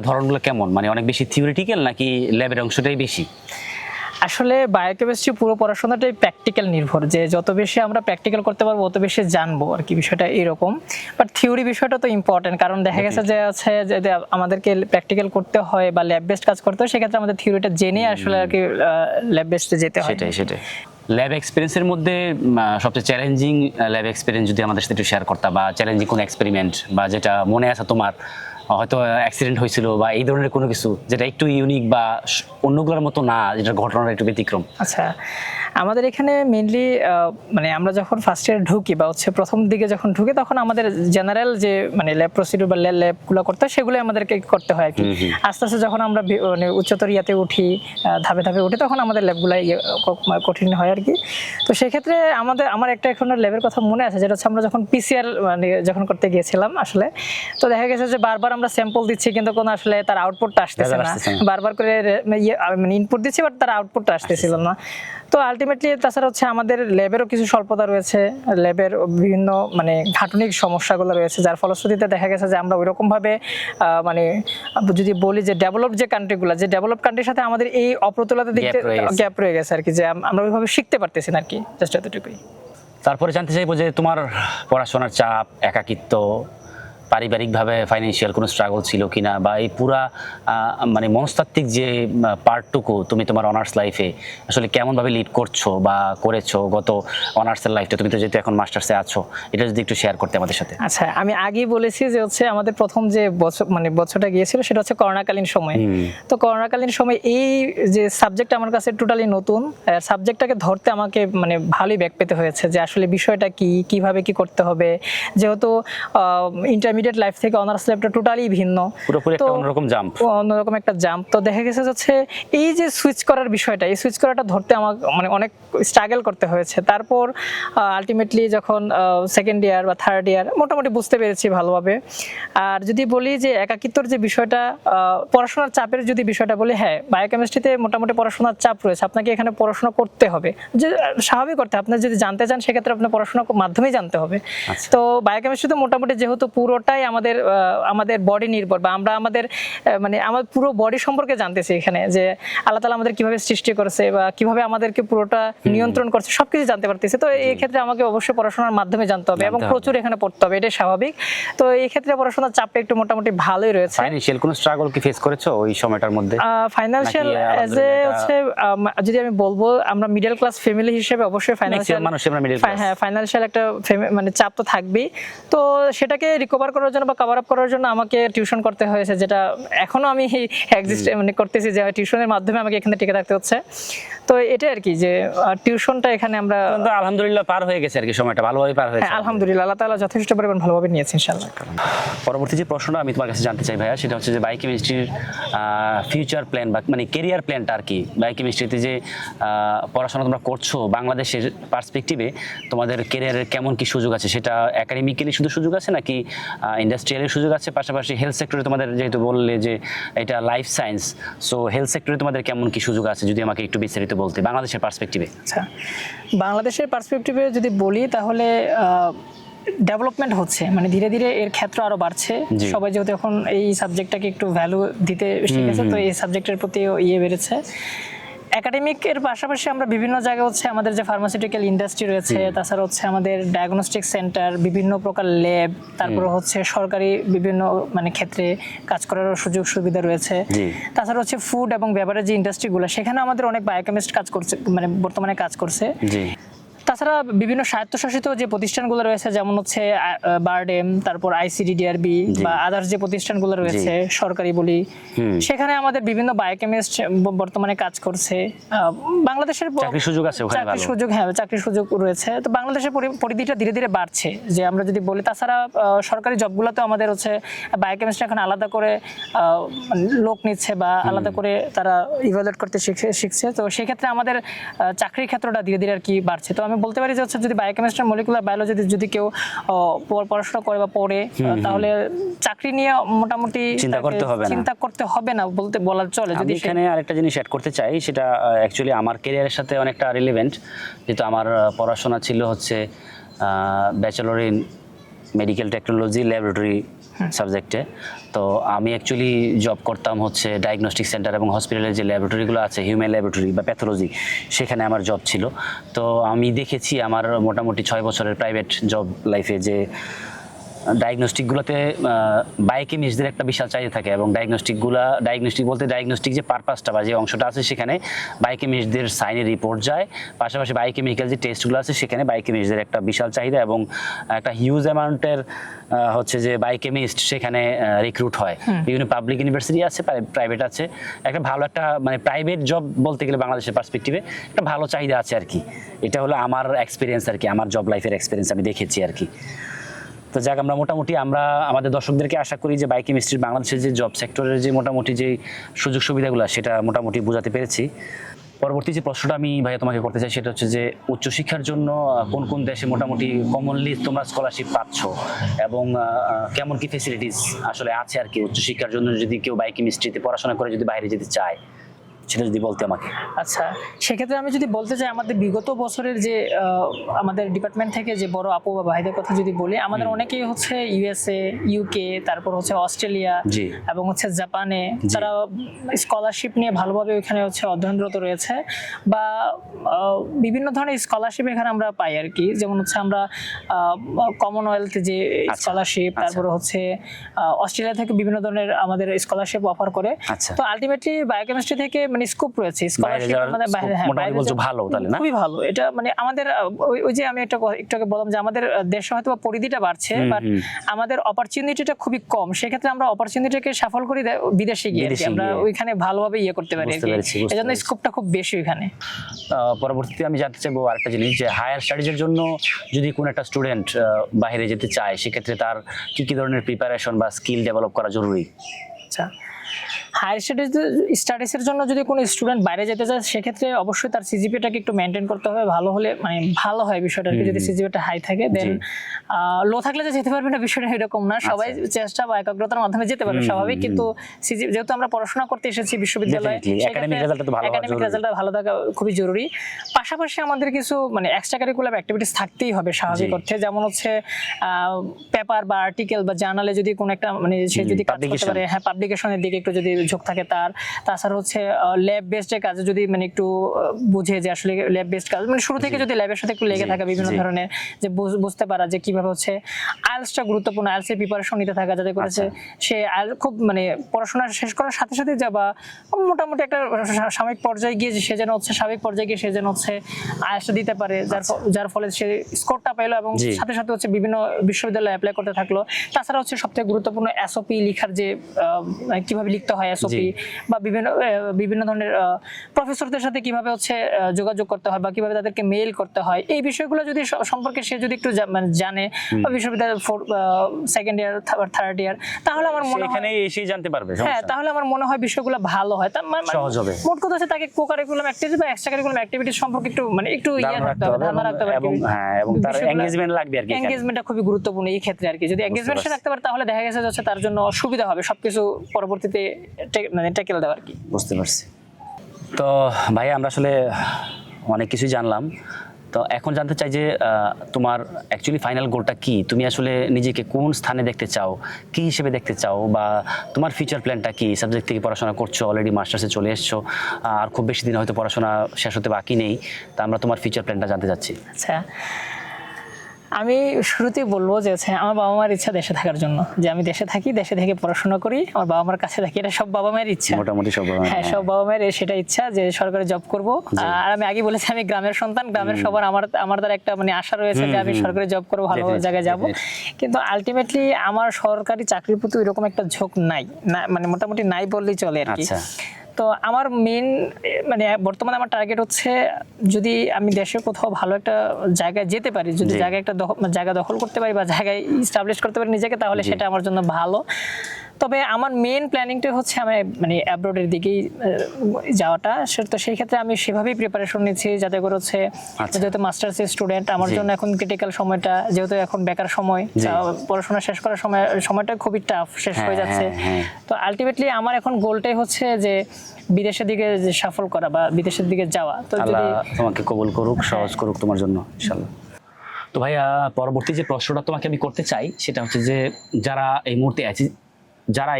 ধরনগুলো কেমন, মানে অনেক বেশি থিওরিটিক্যাল নাকি ল্যাবের অংশটাই বেশি? আসলে বায়োকেমিস্ট্রি পুরো পড়াশোনাটাই প্র্যাকটিক্যাল নির্ভর, যে যত বেশি আমরা প্র্যাকটিক্যাল করতে পারবো তত বেশি জানবো আর কি, বিষয়টা এরকম। বাট থিওরি বিষয়টা তো ইম্পর্টেন্ট, কারণ দেখা গেছে যে হচ্ছে যদি আমাদেরকে প্র্যাকটিক্যাল করতে হয় বা ল্যাব বেসড কাজ করতে হয়, সেক্ষেত্রে আমাদের থিওরিটা জেনে আসলে আর কি ল্যাব বেসডে যেতে হয়। সেটাই ল্যাব এক্সপিরিয়েন্সের মধ্যে সবচেয়ে চ্যালেঞ্জিং ল্যাব এক্সপিরিয়েন্স যদি আমাদের সাথে একটু শেয়ার করতা, বা চ্যালেঞ্জিং কোনো এক্সপেরিমেন্ট বা যেটা মনে আছে তোমার, হয়তো অ্যাক্সিডেন্ট হয়েছিল বা এই ধরনের কোনো কিছু যেটা একটু ইউনিক বা অন্যগুলোর মতো না, যেটা ঘটনাটা একটু ব্যতিক্রম। আচ্ছা, আমাদের এখানে মেইনলি মানে আমরা যখন ফার্স্ট ইয়ার ঢুকি বা হচ্ছে প্রথম দিকে যখন ঢুকি, তখন আমাদের জেনারেল যে মানে ল্যাব প্রসিডিউর বা ল্যাবগুলো করতে হয় সেগুলো আমাদেরকে করতে হয় আর কি। আস্তে আস্তে যখন আমরা মানে উচ্চতর ইয়াতে উঠি, ধাপে ধাপে উঠি, তখন আমাদের ল্যাবগুলো কঠিন হয় আর কি। তো সেক্ষেত্রে আমার একটা এখন ল্যাবের কথা মনে আছে, যেটা হচ্ছে আমরা যখন পিসিআর মানে যখন করতে গিয়েছিলাম আসলে, তো দেখা গেছে যে বারবার আমরা স্যাম্পল দিচ্ছি কিন্তু কোনো আসলে তার আউটপুটটা আসতেছে না, বারবার করে মানে ইনপুট দিচ্ছি বাট তার আউটপুটটা আসতেছিল না। তো আলটিমেটলি তাছাড়া হচ্ছে আমাদের ল্যাবেরও কিছু স্বল্পতা রয়েছে, ল্যাবের বিভিন্ন মানে ঘাটনিক সমস্যাগুলো রয়েছে, যার ফলশ্রুতিতে দেখা গেছে যে আমরা ওইরকম ভাবে মানে যদি বলি যে ডেভেলপ যে কান্ট্রিগুলো, যে ডেভেলপ কান্ট্রির সাথে আমাদের এই অপ্রতুলতা দিক গ্যাপ রয়ে গেছে আর কি, যে আমরা ওইভাবে শিখতে পারতেছি না আর কি, জাস্ট এতটুকুই। তারপরে জানতে চাইবো যে তোমার পড়াশোনার চাপ, একাকিত্ব, পারিবারিকভাবে ফাইন্যান্সিয়াল কোনো স্ট্রাগল ছিল কিনা, বা এই পুরা মানে মনস্তাত্ত্বিক যে পার্টটুকু তুমি তোমার অনার্স লাইফে আসলে কেমনভাবে লিড করছো বা করেছো গত অনার্সের লাইফটা, তুমি তো যেহেতু এখন মাস্টার্সে আছো, এটা যদি একটু শেয়ার করতে আমাদের সাথে। আচ্ছা, আমি আগেই বলেছি যে হচ্ছে আমাদের প্রথম যে বছরটা গিয়েছিল সেটা হচ্ছে করোনাকালীন সময়। তো করোনাকালীন সময় এই যে সাবজেক্ট আমার কাছে টোটালি নতুন, সাবজেক্টটাকে ধরতে আমাকে মানে ভালোই ব্যাক পেতে হয়েছে যে আসলে বিষয়টা কিভাবে কি করতে হবে, যেহেতু ইন্টারমিডিয়েট লাইফ থেকে অনার্স লাইফটা টোটালি ভিন্ন, পুরোপুরি একটা অন্যরকম একটা জাম্প। তো দেখা গেছে হচ্ছে এই যে সুইচ করার বিষয়টা, এই সুইচ করাটা ধরতে আমার মানে অনেক স্ট্রাগল করতে হয়েছে। তারপর আলটিমেটলি যখন সেকেন্ড ইয়ার বা থার্ড ইয়ার মোটামুটি বুঝতে পেরেছি ভালোভাবে। আর যদি বলি যে একাকিত্বর যে বিষয়টা, পড়াশোনার চাপের যদি বিষয়টা বলি, হ্যাঁ বায়োকেমিস্ট্রিতে মোটামুটি পড়াশোনার চাপ রয়েছে, আপনাকে এখানে পড়াশোনা করতে হবে, যে স্বাভাবিক করতে, আপনি যদি জানতে চান সেক্ষেত্রে আপনার পড়াশোনার মাধ্যমেই জানতে হবে। তো বায়োকেমিস্ট্রিতে মোটামুটি যেহেতু পুরোটাই আমাদের বডি নির্ভর, বা আমরা আমাদের পুরো বডি সম্পর্কে জানতেছি এখানে, যে আল্লাহ তাআলা আমাদের কিভাবে সৃষ্টি করেছে বা কিভাবে আমাদেরকে পুরোটা নিয়ন্ত্রণ করছে, সবকিছু জানতে পারতেছি। তো এই ক্ষেত্রে আমাকে অবশ্যই পড়াশোনার মাধ্যমে জানতে হবে এবং প্রচুর এখানে পড়তে হবে, এটাই স্বাভাবিক। তো এই ক্ষেত্রে পড়াশোনার চাপটা একটু মোটামুটি ভালোই রয়েছে। ফাইন্যান্সিয়াল কোনো স্ট্রাগল কি ফেস করেছো ওই সময়টার মধ্যে? ফাইন্যান্সিয়াল এজ এ হচ্ছে যদি আমি বলবো, আমরা মিডল ক্লাস ফ্যামিলি হিসেবে অবশ্যই ফাইন্যান্সিয়াল একটা মানে চাপ তো থাকবেই। তো সেটাকে রিকভার করার জন্য বা কভার আপ করার জন্য আমাকে টিউশন করতে হয়েছে, যেটা এখনো আমি মানে করতেছি, যে টিউশনের মাধ্যমে আমাকে এখানে টিকে থাকতে হচ্ছে। তো এটাই আর কি, যে টিউশনটা এখানে আমরা আলহামদুলিল্লাহ পার হয়ে গেছে আর কি, সময়টা ভালোভাবে পার হয়েছে। আলহামদুলিল্লাহ, আল্লাহ তাআলা যথেষ্ট পরিমাণ ভালোভাবে নিয়েছেন ইনশাআল্লাহ। পরবর্তী যে প্রশ্নটা আমি তোমার কাছে জানতে চাই ভাইয়া, সেটা হচ্ছে যে বায়োকেমিস্ট্রির ফিউচার প্ল্যান বা মানে কেরিয়ার প্ল্যানটা আর কি। বায়োকেমিস্ট্রিতে যে পড়াশোনা তোমরা করছো, বাংলাদেশের পার্সপেক্টিভে তোমাদের কেরিয়ারের কেমন কি সুযোগ আছে, সেটা একাডেমিক্যালি শুধু সুযোগ আছে নাকি ইন্ডাস্ট্রিয়ালের সুযোগ আছে, পাশাপাশি হেলথ সেক্টরে তোমাদের যেহেতু বললে যে এটা লাইফ সায়েন্স, সো হেলথ সেক্টরে তোমাদের কেমন কি সুযোগ আছে যদি আমাকে একটু বিস্তারিত বলতে, বাংলাদেশের পার্সপেক্টিভে। আচ্ছা, বাংলাদেশের পার্সপেক্টিভে যদি বলি তাহলে ডেভেলপমেন্ট হচ্ছে, মানে ধীরে ধীরে এর ক্ষেত্র আরো বাড়ছে। সবাই যেহেতু এখন এই সাবজেক্টটাকে একটু ভ্যালু দিতে শিখেছে, তো এই সাবজেক্টের প্রতি বেড়েছে। একাডেমিকের পাশাপাশি আমরা বিভিন্ন জায়গায় হচ্ছে আমাদের যে ফার্মাসিউটিক্যাল ইন্ডাস্ট্রি রয়েছে, তাছাড়া হচ্ছে আমাদের ডায়াগনস্টিক সেন্টার, বিভিন্ন প্রকার ল্যাব, তারপরে হচ্ছে সরকারি বিভিন্ন মানে ক্ষেত্রে কাজ করার সুযোগ সুবিধা রয়েছে। তাছাড়া হচ্ছে ফুড এবং বেভারেজ যে ইন্ডাস্ট্রিগুলো, সেখানে আমাদের অনেক বায়োকেমিস্ট কাজ করছে, মানে বর্তমানে কাজ করছে। তাছাড়া বিভিন্ন স্বায়ত্তশাসিত যে প্রতিষ্ঠানগুলো রয়েছে, যেমন হচ্ছে বারডেম, তারপর ICDDRB বা আদার্স যে প্রতিষ্ঠানগুলো রয়েছে সরকারি বলি, সেখানে আমাদের বিভিন্ন বায়োকেমিস্ট বর্তমানে কাজ করছে। বাংলাদেশের চাকরির সুযোগ আছে ওখানে, চাকরির সুযোগ, হ্যাঁ চাকরির সুযোগ রয়েছে। তো বাংলাদেশের পরিধিটা ধীরে ধীরে বাড়ছে, যে আমরা যদি বলি। তাছাড়া সরকারি জবগুলোতে আমাদের হচ্ছে বায়োকেমিস্ট এখন আলাদা করে লোক নিচ্ছে বা আলাদা করে তারা ইভালুয়েট করতে শিখছে। তো সেক্ষেত্রে আমাদের চাকরির ক্ষেত্রটা ধীরে ধীরে আর কি বাড়ছে। তো আমি বলতে পারি যে হচ্ছে যদি বায়োকেমিস্ট্রি মলিকুলার বায়োলজি যদি কেউ পড়াশোনা করে বা পড়ে, তাহলে চাকরি নিয়ে মোটামুটি চিন্তা করতে হবে না বলার চলে। যদি এখানে আরেকটা জিনিস অ্যাড করতে চাই, সেটা অ্যাকচুয়ালি আমার ক্যারিয়ারের সাথে অনেকটা রিলেভেন্ট, যেহেতু আমার পড়াশোনা ছিল হচ্ছে bachelor in medical technology laboratory সাবজেক্টে। তো আমি অ্যাকচুয়ালি জব করতাম হচ্ছে ডায়াগনস্টিক সেন্টার এবং হসপিটালের যে ল্যাবরেটরিগুলো আছে, হিউম্যান ল্যাবরেটরি বা প্যাথোলজি, সেখানে আমার জব ছিল। তো আমি দেখেছি আমার মোটামুটি 6 বছরের প্রাইভেট জব লাইফে যে ডায়াগনস্টিকগুলোতে বায়োকেমিস্টদের একটা বিশাল চাহিদা থাকে, এবং ডায়াগনস্টিক বলতে ডায়াগনস্টিক যে পারপাসটা বা যে অংশটা আছে সেখানে বায়োকেমিস্টদের সাইনের রিপোর্ট যায়, পাশাপাশি বায়োকেমিক্যাল যে টেস্টগুলো আছে সেখানে বায়োকেমিস্টদের একটা বিশাল চাহিদা, এবং একটা হিউজ অ্যামাউন্টের হচ্ছে যে বায়োকেমিস্ট সেখানে রিক্রুট হয়। বিভিন্ন পাবলিক ইউনিভার্সিটি আছে, প্রাইভেট আছে। একটা ভালো একটা মানে প্রাইভেট জব বলতে গেলে বাংলাদেশের পার্সপেক্টিভে একটা ভালো চাহিদা আছে আর কি। এটা হলো আমার এক্সপিরিয়েন্স আর কি, আমার জব লাইফের এক্সপিরিয়েন্স আমি দেখেছি আর কি। তো যাক, আমরা মোটামুটি আমাদের দর্শকদেরকে আশা করি যে বায়োকেমিস্ট্রির বাংলাদেশের যে জব সেক্টরের যে মোটামুটি যে সুযোগ সুবিধাগুলো সেটা মোটামুটি বোঝাতে পেরেছি। পরবর্তী যে প্রশ্নটা আমি ভাইয়া তোমাকে করতে চাই সেটা হচ্ছে যে উচ্চশিক্ষার জন্য কোন কোন দেশে মোটামুটি কমনলি তোমরা স্কলারশিপ পাচ্ছ, এবং কেমন কি ফেসিলিটিস আসলে আছে আর কি উচ্চশিক্ষার জন্য, যদি কেউ বায়োকেমিস্ট্রিতে পড়াশোনা করে যদি বাইরে যেতে চায়, সেটা যদি বলতে আমাকে। আচ্ছা, সেক্ষেত্রে আমি যদি বলতে চাই আমাদের বিগত বছরের যে আমাদের ডিপার্টমেন্ট থেকে যে বড় আপু বা ভাইদের কথা যদি বলি, আমাদের অনেকেই হচ্ছে USA, UK, তারপর হচ্ছে অস্ট্রেলিয়া এবং হচ্ছে জাপানে তারা স্কলারশিপ নিয়ে ভালোভাবে ওইখানে হচ্ছে অধ্যয়নরত রয়েছে, বা বিভিন্ন ধরনের স্কলারশিপ এখানে আমরা পাই আর কি। যেমন হচ্ছে আমরা কমনওয়েলথ যে স্কলারশিপ, তারপরে হচ্ছে অস্ট্রেলিয়া থেকে বিভিন্ন ধরনের আমাদের স্কলারশিপ অফার করে। তো আলটিমেটলি বায়োকেমিস্ট্রি থেকে মানে স্কোপ রয়েছে স্কলারশিপ আমাদের বাইরে, হ্যাঁ মোটামুটি ভালো, তাহলে না খুবই ভালো। এটা মানে আমাদের ওই যে আমি একটু আগে বললাম যে আমাদের দেশে হয়তো পরিধিটা বাড়ছে, বাট আমাদের অপরচুনিটিটা খুবই কম। সেক্ষেত্রে আমরা অপরচুনিটিকে সফল করি বিদেশে গিয়ে, আমরা ওইখানে ভালোভাবে ইয়ে করতে পারি, এজন্য স্কোপটা খুব বেশি ওইখানে। পরবর্তীতে আমি জানতে চাইবো আরেকটা জিনিস, যে হায়ার স্টাডিজের জন্য যদি কোনো একটা স্টুডেন্ট বাইরে যেতে চায়, সেক্ষেত্রে তার কি কি ধরনের প্রিপারেশন বা স্কিল ডেভেলপ করা জরুরি? আচ্ছা, হায়ার স্টাডিজের জন্য যদি কোনো স্টুডেন্ট বাইরে যেতে চায়, সেক্ষেত্রে অবশ্যই তার সিজিপিএটাকে একটু মেনটেন করতে হবে। ভালো হলে মানে ভালো হয় বিষয়টা, যদি সিজিপিএটা হাই থাকে। দেন লো থাকলে যে যেতে পারবে না বিষয়টা এরকম না, সবাই চেষ্টা বা একাগ্রতার মাধ্যমে যেতে পারবে স্বাভাবিক। কিন্তু যেহেতু আমরা পড়াশোনা করতে এসেছি বিশ্ববিদ্যালয়ে, একাডেমিক রেজাল্টটা ভালো থাকা খুবই জরুরি। পাশাপাশি আমাদের কিছু মানে এক্সট্রা কারিকুলার অ্যাক্টিভিটিস থাকতেই হবে স্বাভাবিক অর্থে। যেমন হচ্ছে পেপার বা আর্টিকেল বা জার্নালে যদি কোনো একটা মানে সে যদি কাজ করতে পারে, হ্যাঁ পাবলিকেশনের দিকে একটু যদি ঝোঁক থাকে তার। তাছাড়া হচ্ছে ল্যাব বেসড কাজে যদি মানে একটু বুঝে যে আসলে ল্যাব বেসড কাজ মানে শুরু থেকে যদি ল্যাবের সাথে একটু লেগে থাকা, বিভিন্ন ধরনের যে বুঝতে পারা যে কিভাবে হচ্ছে আইএলটিএসটা গুরুত্বপূর্ণ, আইএলটিএস এর প্রিপারেশন নিতে থাকা, যাতে করেছে সে খুব মানে পড়াশোনা শেষ করার সাথে সাথে যাবা মোটামুটি একটা সাময়িক পর্যায়ে গিয়ে সে যেন হচ্ছে স্বাভাবিক পর্যায়ে গিয়ে সে যেন হচ্ছে আইএলটিএসটা দিতে পারে, যার ফলে সে স্কোরটা পেলো এবং সাথে সাথে হচ্ছে বিভিন্ন বিশ্ববিদ্যালয়ে অ্যাপ্লাই করতে থাকলো। তাছাড়া হচ্ছে সবথেকে গুরুত্বপূর্ণ এসওপি লিখার যে কিভাবে লিখতে হয় এসওপি, বা বিভিন্ন ধরনের প্রফেসরদের সাথে কিভাবে হচ্ছে যোগাযোগ করতে হয় বা কিভাবে তাদেরকে মেইল করতে হয়, এই বিষয়গুলো যদি সম্পর্কে সে যদি একটু জানে বা বিশ্ববিদ্যালয়ের সেকেন্ড ইয়ার বা থার্ড ইয়ার, তাহলে আমার মনে হয় এখানে এসেই জানতে পারবে। হ্যাঁ, তাহলে আমার মনে হয় বিষয়গুলো ভালো হয়, সহজ হবে। মোট কথা হচ্ছে তাকে কো-কারিকুলাম অ্যাক্টিভিটি বা এক্সট্রা কারিকুলাম অ্যাক্টিভিটিস সম্পর্কে একটু মানে একটু রাখতে হবে, ধারণা রাখতে হবে, এবং তার এনগেজমেন্ট লাগবে আর কি। এনগেজমেন্টটা খুবই গুরুত্বপূর্ণ এই ক্ষেত্রে আর কি। যদি এনগেজমেন্ট রাখতে পারে তাহলে দেখা গেছে যে তার জন্য সুবিধা হবে সবকিছু পরবর্তীতে মানে ট্যাকেল দেওয়া আর কি। বুঝতে পারছি। তো ভাই আমরা আসলে অনেক কিছুই জানলাম, তো এখন জানতে চাই যে তোমার অ্যাকচুয়ালি ফাইনাল গোলটা কি, তুমি আসলে নিজেকে কোন স্থানে দেখতে চাও, কি হিসেবে দেখতে চাও, বা তোমার ফিউচার প্ল্যানটা কি? সাবজেক্ট থেকে পড়াশোনা করছো, অলরেডি মাস্টার্সে চলে এসছো, আর খুব বেশি দিন হয়তো পড়াশোনা শেষ হতে বাকি নেই, তা আমরা তোমার ফিউচার প্ল্যানটা জানতে চাচ্ছি। আচ্ছা, আমি শুরুতেই বলবো যে হচ্ছে আমার বাবা মার ইচ্ছা দেশে থাকার জন্য, যে আমি দেশে থাকি, দেশে থেকে পড়াশোনা করি, আমার বাবা মার কাছে থাকি, এটা সব বাবা মায়ের ইচ্ছা, মোটামুটি সব হ্যাঁ সব বাবা মায়ের সেটা ইচ্ছা যে সরকারি জব করব। আর আমি আগে বলেছি আমি গ্রামের সন্তান, গ্রামের সবার আমার দ্বারা একটা মানে আশা রয়েছে যে আমি সরকারি জব করবো, ভালো জায়গায় যাব। কিন্তু আলটিমেটলি আমার সরকারি চাকরির প্রতি ওইরকম একটা ঝোঁক নাই, মানে মোটামুটি নাই বললেই চলে আর কি। তো আমার মেন মানে বর্তমানে আমার টার্গেট হচ্ছে যদি আমি দেশে কোথাও ভালো একটা জায়গায় যেতে পারি, যদি জায়গায় একটা জায়গা দখল করতে পারি বা জায়গায় ইস্টাবলিশ করতে পারি নিজেকে, তাহলে সেটা আমার জন্য ভালো। তবে আমার মেন প্ল্যানিংটা হচ্ছে আমি মানে অ্যাব্রোডের দিকেই যাওয়াটা। তো সেই ক্ষেত্রে আমি সেভাবেই প্রিপারেশন নিচ্ছি, যাতে করে হচ্ছে যেহেতু মাস্টার্সের স্টুডেন্ট, আমার জন্য এখন ক্রিটিক্যাল সময়টা, যেহেতু এখন বেকার সময়, পড়াশোনা শেষ করার সময়টা খুবই টাফ, শেষ হয়ে যাচ্ছে। তো আলটিমেটলি আমার এখন গোলটাই হচ্ছে যে বিদেশের দিকে সফল করা বা বিদেশের দিকে যাওয়া। তো আল্লাহ তোমাকে কবুল করুক, সহজ করুক তোমার জন্য ইনশাআল্লাহ। তো ভাইয়া, পরবর্তী যে প্রশ্নটা তোমাকে আমি করতে চাই সেটা হচ্ছে যে যারা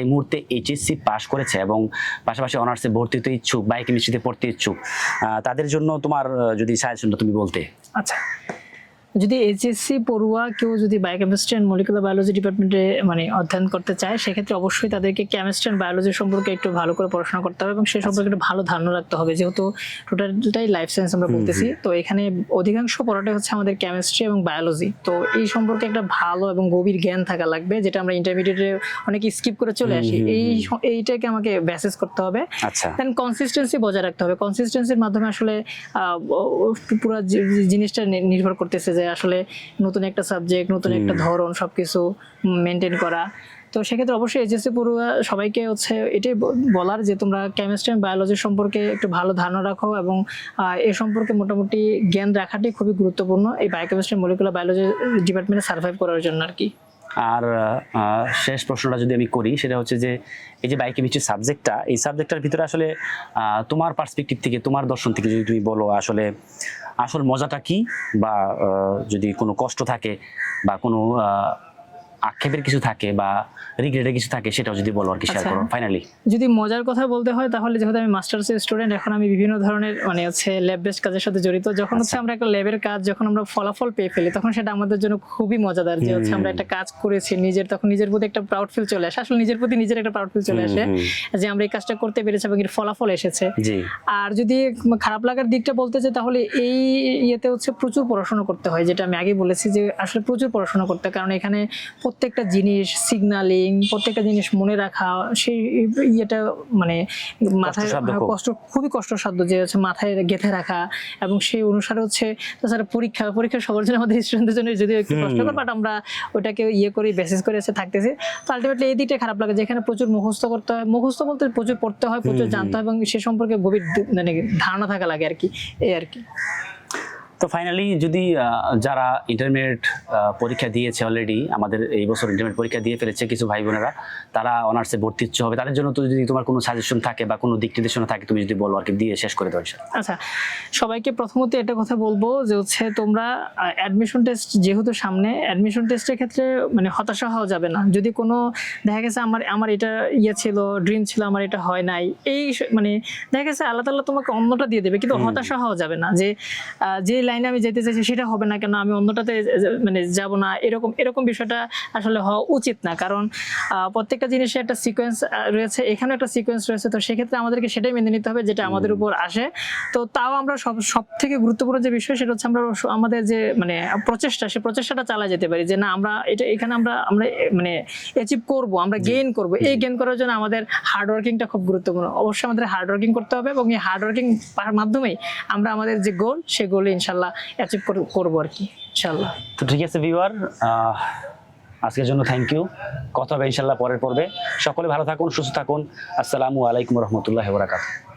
এই মুহূর্তে এইচএসসি পাশ করেছে এবং পাশাপাশি অনার্সে ভর্তি হতে ইচ্ছুক, বায়োকেমিস্ট্রিতে পড়তে ইচ্ছুক, তাদের জন্য তোমার যদি সাজেশনটা তুমি বলতে। আচ্ছা, যদি এইচএসসি পড়ুয়া কেউ যদি বায়োকেমিস্ট্রি অ্যান্ড মলিকুলার বায়োলজি ডিপার্টমেন্টে মানে অধ্যয়ন করতে চায়, সেক্ষেত্রে অবশ্যই তাদেরকে কেমিস্ট্রি অ্যান্ড বায়োলজি সম্পর্কে একটু ভালো করে পড়াশোনা করতে হবে এবং সে সম্পর্কে একটু ভালো ধারণা রাখতে হবে, যেহেতু টোটালটাই লাইফ সায়েন্স আমরা বলতেছি। তো এখানে অধিকাংশ পড়াটা হচ্ছে আমাদের কেমিস্ট্রি এবং বায়োলজি। তো এই সম্পর্কে একটা ভালো এবং গভীর জ্ঞান থাকা লাগবে, যেটা আমরা ইন্টারমিডিয়েটে অনেকে স্কিপ করে চলে আসি। এইটাকে আমাকে বেসিস করতে হবে। দেন কনসিস্টেন্সি বজায় রাখতে হবে। কনসিস্টেন্সির মাধ্যমে আসলে পুরো জিনিসটা নির্ভর করতেছে যে আসলে নতুন একটা সাবজেক্ট, নতুন একটা ধরন, সবকিছু মেনটেন করা। তো সেক্ষেত্রে অবশ্যই এইচএসসি পড়ুয়া সবাইকে হচ্ছে এটাই বলার যে তোমরা কেমিস্ট্রি অ্যান্ড বায়োলজি সম্পর্কে একটু ভালো ধারণা রাখো এবং এ সম্পর্কে মোটামুটি জ্ঞান রাখাটাই খুবই গুরুত্বপূর্ণ এই বায়োকেমিস্ট্রি মলিকুলার বায়োলজি ডিপার্টমেন্টে সার্ভাইভ করার জন্য আর কি। আর শেষ প্রশ্নটা যদি আমি করি, সেটা হচ্ছে যে এই যে বায়োকেমিস্ট্রি সাবজেক্টটা, এই সাবজেক্টটার ভিতরে আসলে তোমার পার্সপেক্টিভ থেকে, তোমার দর্শন থেকে যদি তুমি বলো আসলে আসল মজাটা কি, বা যদি কোনো কষ্ট থাকে বা কোনো আক্ষেপের কিছু থাকে বা রিগ্রেটের কিছু থাকে, সেটাও যদি বলো আর কি, শেয়ার করো ফাইনালি। যদি মজার কথা বলতে হয় তাহলে যেহেতু আমি মাস্টার্সের স্টুডেন্ট, এখন আমি বিভিন্ন ধরনের মানে হচ্ছে ল্যাব বেসড কাজের সাথে জড়িত। যখন হচ্ছে আমরা একটা ল্যাবের কাজ, যখন আমরা ফলাফল পেয়ে ফেলি, তখন সেটা আমাদের জন্য খুবই মজাদার, যে হচ্ছে আমরা একটা কাজ করেছি, তখন নিজের প্রতি একটা প্রাউড ফিল চলে আসে। আসলে নিজের প্রতি নিজের একটা প্রাউড ফিল চলে আসে যে আমরা এই কাজটা করতে পেরেছি এবং এর ফলাফল এসেছে। আর যদি খারাপ লাগার দিকটা বলতে চাই, তাহলে এই ইয়েতে হচ্ছে প্রচুর পড়াশোনা করতে হয়, যেটা আমি আগে বলেছি যে আসলে প্রচুর পড়াশোনা করতে, কারণ এখানে প্রত্যেকটা জিনিস, সিগন্যালিং, প্রত্যেকটা জিনিস মনে রাখা, সেই ইয়েটা মানে মাথায় খুবই কষ্টসাধ্য, যে হচ্ছে মাথায় গেঁথে রাখা এবং সেই অনুসারে হচ্ছে। তাছাড়া পরীক্ষা সবার জন্য, আমাদের স্টুডেন্টদের জন্য যদিও একটু কষ্টকর, বাট আমরা ওটাকে করে বেসিস করে থাকতেছি। তো আলটিমেটলি এই দিকটা খারাপ লাগে, যেখানে প্রচুর মুখস্থ করতে হয়, মুখস্থ বলতে প্রচুর পড়তে হয়, প্রচুর জানতে হয় এবং সে সম্পর্কে গভীর মানে ধারণা থাকা লাগে আর কি, এই আর কি। তো ফাইনালি যদি যারা ইন্টারমিডিয়েট পরীক্ষা দিয়েছে অলরেডি, আমাদের এই বছর ইন্টারমিডিয়েট পরীক্ষা দিয়ে ফেলেছে কিছু ভাই বোনেরা, তারা অনার্সে ভর্তি ইচ্ছুক হবে, তাদের জন্য তো যদি তোমার কোনো সাজেশন থাকে বা কোনো দিক নির্দেশনা থাকে, তুমি যদি বলো আর কি, দিয়ে শেষ করে দাও। আচ্ছা, সবাইকে প্রথমত এটা কথা বলবো যে হচ্ছে তোমরা অ্যাডমিশন টেস্ট যেহেতু সামনে, অ্যাডমিশন টেস্টের ক্ষেত্রে মানে হতাশা হওয়া যাবে না। যদি কোনো দেখা গেছে আমার এটা ইয়ে ছিল, ড্রিম ছিল, আমার এটা হয় নাই, এই মানে দেখা গেছে আল্লাহ তাআলা তোমাকে অন্যটা দিয়ে দেবে, কিন্তু হতাশা হওয়া যাবে না যে লাইনে আমি যেতে চাইছি সেটা হবে না কেন, আমি অন্যটাতে মানে যাব না, এরকম বিষয়টা আসলে হওয়া উচিত না। কারণ প্রত্যেকটা জিনিসে একটা সিকোয়েন্স রয়েছে, এখানে একটা সিকোয়েন্স রয়েছে। তো সেক্ষেত্রে আমাদেরকে সেটাই মেনে নিতে হবে যেটা আমাদের উপর আসে। তো তাও আমরা সব থেকে গুরুত্বপূর্ণ যে বিষয়, সেটা হচ্ছে আমরা আমাদের যে মানে প্রচেষ্টা, সেই প্রচেষ্টাটা চালা যেতে পারি, যে না আমরা এখানে আমরা মানে অ্যাচিভ করব, আমরা গেইন করব। এই গেইন করার জন্য আমাদের হার্ড ওয়ার্কিংটা খুব গুরুত্বপূর্ণ। অবশ্যই আমাদের হার্ড ওয়ার্কিং করতে হবে এবং এই হার্ড ওয়ার্কিং মাধ্যমেই আমরা আমাদের যে গোল, সেই গোলে ইনশাল্লাহ অ্যাচিভ করবো আর কি, ইনশাল্লাহ। তো ঠিক আছে ভিউয়ার, আজকের জন্য থ্যাংক ইউ। কথা হবে ইনশাল্লাহ পরের পর্বে। সকলে ভালো থাকুন, সুস্থ থাকুন। আসসালামু আলাইকুম রহমতুল্লাহি ওয়া বারাকাতুহু।